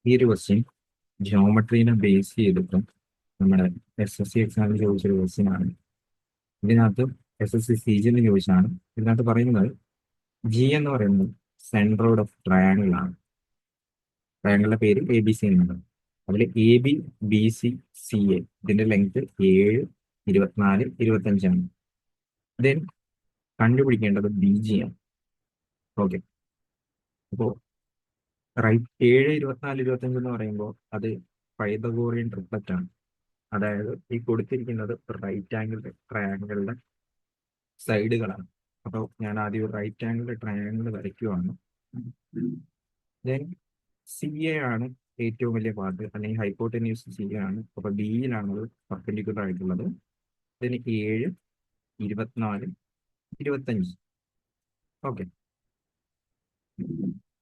ഈ ഒരു question ജിയോമെട്രീനെ base ചെയ്തിട്ടും നമ്മുടെ SSC എക്സാമിന് ചോദിച്ചൊരു ക്വസ്റ്റ്യൻ ആണ്. ഇതിനകത്ത് SSC CG ചോദിച്ചാണ്. ഇതിനകത്ത് പറയുന്നത് ജി എന്ന് പറയുന്നത് സെൻട്രോയിഡ് ഓഫ് ട്രയാങ്കിൾ ആണ്. ട്രയാങ്കിളിന്റെ പേര് ABC എന്നാണ്. അതിൽ ABBCCA ഇതിന്റെ ലെങ്ത് 7, 24, 25 ദെൻ കണ്ടുപിടിക്കേണ്ടത് BG ആണ്. ഓക്കെ, അപ്പോൾ റൈറ്റ് 7, 24, 25 എന്ന് പറയുമ്പോൾ അത് പൈതഗോറിയൻ ട്രിപ്ലറ്റ് ആണ്. അതായത് ഈ കൊടുത്തിരിക്കുന്നത് റൈറ്റ് ആംഗിൾ ട്രയാങ്കിളുടെ സൈഡുകളാണ്. അപ്പോൾ ഞാൻ ആദ്യം ഒരു റൈറ്റ് ആംഗിൾ ട്രയാങ്കിൾ വരയ്ക്കുവാണ്. ദെൻ CA ആണ് ഏറ്റവും വലിയ പാർട്ട്, അല്ലെങ്കിൽ ഹൈപ്പോട്ടന്യൂസ് CA ആണ്. അപ്പോൾ ബിയിലാണത് പെർപെൻഡിക്കുലർ ആയിട്ടുള്ളത്. ദെൻ 7, 24, 25. ഓക്കെ,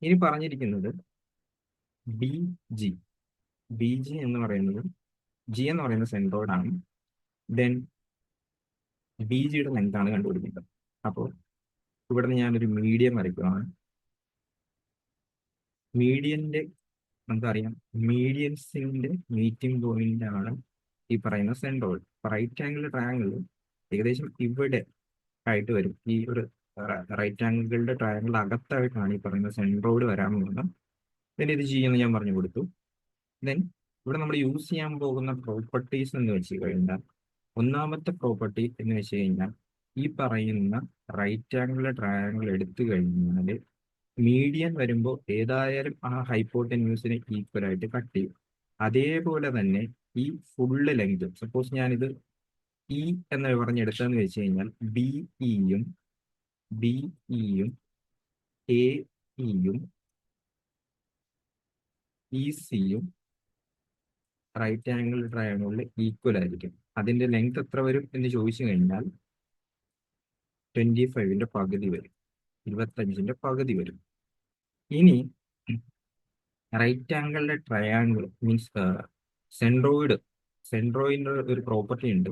ഇനി പറഞ്ഞിരിക്കുന്നത് BG എന്ന് പറയുന്നത്, ജി എന്ന് പറയുന്നത് സെൻട്രോയിഡ് ആണ്. ദെൻ BGയുടെ ലെങ്ത് ആണ് കണ്ടുപിടിക്കുന്നത്. അപ്പോൾ ഇവിടുന്ന് ഞാനൊരു മീഡിയം വരയ്ക്കുകയാണ്. മീഡിയന്റെ നമുക്കറിയാം, മീഡിയൻസിന്റെ മീറ്റിംഗ് പോയിന്റ് ആണ് ഈ പറയുന്ന സെൻട്രോയിഡ്. റൈറ്റ് ആംഗിൾ ട്രയാങ്കിൾ ഏകദേശം ഇവിടെ ആയിട്ട് വരും. ഈ ഒരു റൈറ്റ് ആംഗിളുടെ ട്രയാങ്കിളിന്റെ അകത്തായിട്ടാണ് ഈ പറയുന്ന സെൻട്രോയിഡ് വരാൻ പോകുന്നത്. ദെൻ ഇത് ചെയ്യുമെന്ന് ഞാൻ പറഞ്ഞു കൊടുത്തു. ദെൻ ഇവിടെ നമ്മൾ യൂസ് ചെയ്യാൻ പോകുന്ന പ്രോപ്പർട്ടീസ് എന്ന് വെച്ച് കഴിഞ്ഞാൽ, ഒന്നാമത്തെ പ്രോപ്പർട്ടി എന്ന് വെച്ച് കഴിഞ്ഞാൽ, ഈ പറയുന്ന റൈറ്റ് ആംഗിൾ ട്രയാങ്കിൾ എടുത്തു കഴിഞ്ഞാൽ മീഡിയൻ വരുമ്പോൾ ഏതായാലും ആ ഹൈപ്പോട്ടന്യൂസിനെ ഈക്വൽ ആയിട്ട് കട്ട് ചെയ്യും. അതേപോലെ തന്നെ ഈ ഫുള്ള് ലെങ്ത്, സപ്പോസ് ഞാനിത് ഇ എന്ന് പറഞ്ഞെടുത്തെന്ന് വെച്ച് കഴിഞ്ഞാൽ BEയും BEയും AEയും ECയും റൈറ്റ് ആംഗിൾ ട്രയാങ്കിളിൽ ഈക്വൽ ആയിരിക്കും. അതിന്റെ ലെങ്ത് എത്ര വരും എന്ന് ചോദിച്ചു കഴിഞ്ഞാൽ 25ന്റെ പകുതി വരും, 25ന്റെ പകുതി വരും. ഇനി റൈറ്റ് ആംഗിളിലെ ട്രയാങ്കിൾ മീൻസ് സെൻട്രോയിഡിന്റെ ഒരു പ്രോപ്പർട്ടി ഉണ്ട്.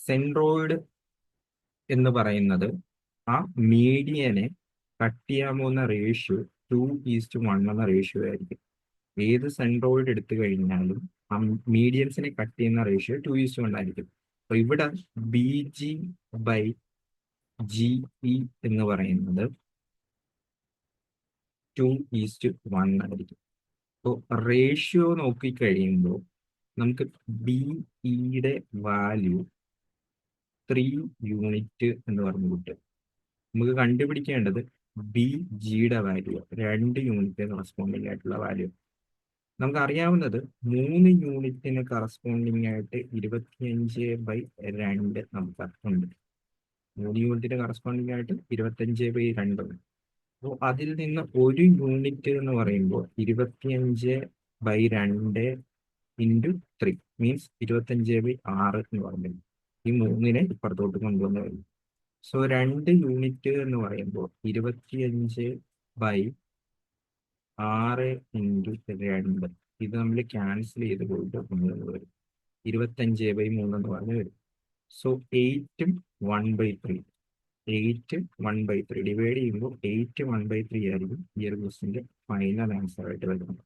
സെൻട്രോയിഡ് എന്ന് പറയുന്നത് ആ മീഡിയനെ കട്ട് ചെയ്യാൻ പോകുന്ന റേഷ്യോ 2:1 എന്ന റേഷ്യോ ആയിരിക്കും. ഏത് സെൻട്രോയിഡ് എടുത്തു കഴിഞ്ഞാലും ആ മീഡിയൻസിനെ കട്ട് ചെയ്യുന്ന റേഷ്യോ 2:1 ആയിരിക്കും. അപ്പൊ ഇവിടെ BG/GE എന്ന് പറയുന്നത് 2:1 ആയിരിക്കും. അപ്പോൾ റേഷ്യോ നോക്കിക്കഴിയുമ്പോൾ നമുക്ക് BEയുടെ വാല്യൂ 3 യൂണിറ്റ് എന്ന് പറഞ്ഞു കിട്ടും. നമുക്ക് കണ്ടുപിടിക്കേണ്ടത് BGയുടെ വാല്യൂ 2 യൂണിറ്റ് കറസ്പോണ്ടിങ് ആയിട്ടുള്ള വാല്യൂ. നമുക്ക് അറിയാവുന്നത് 3 യൂണിറ്റിന് കറസ്പോണ്ടിങ് ആയിട്ട് 25/2 നമുക്ക് ഉണ്ട്. 3 യൂണിറ്റിന് കറസ്പോണ്ടിങ് ആയിട്ട് 25/2 ഉണ്ട്. അപ്പോൾ അതിൽ നിന്ന് 1 യൂണിറ്റ് എന്ന് പറയുമ്പോൾ 25/2 ഇൻറ്റു 3 മീൻസ് 25/6 എന്ന് പറയുന്നത്. ഈ 3നെ ഇപ്പുറത്തോട്ട് കൊണ്ടുവന്ന് വരും. സോ 2 യൂണിറ്റ് എന്ന് പറയുമ്പോൾ 25/6 ഇൻറ്റു 2 ഇത് നമ്മൾ ക്യാൻസൽ ചെയ്ത് പോയിട്ട് 3 വരും. 25/3 എന്ന് പറഞ്ഞു വരും. സോ 8ഉം 1/3 ഡിവൈഡ് ചെയ്യുമ്പോൾ 8 1/3 ആയിരിക്കും ഈ ഒരു ക്വസ്റ്റിന്റെ ഫൈനൽ ആൻസർ ആയിട്ട് വരുന്നത്.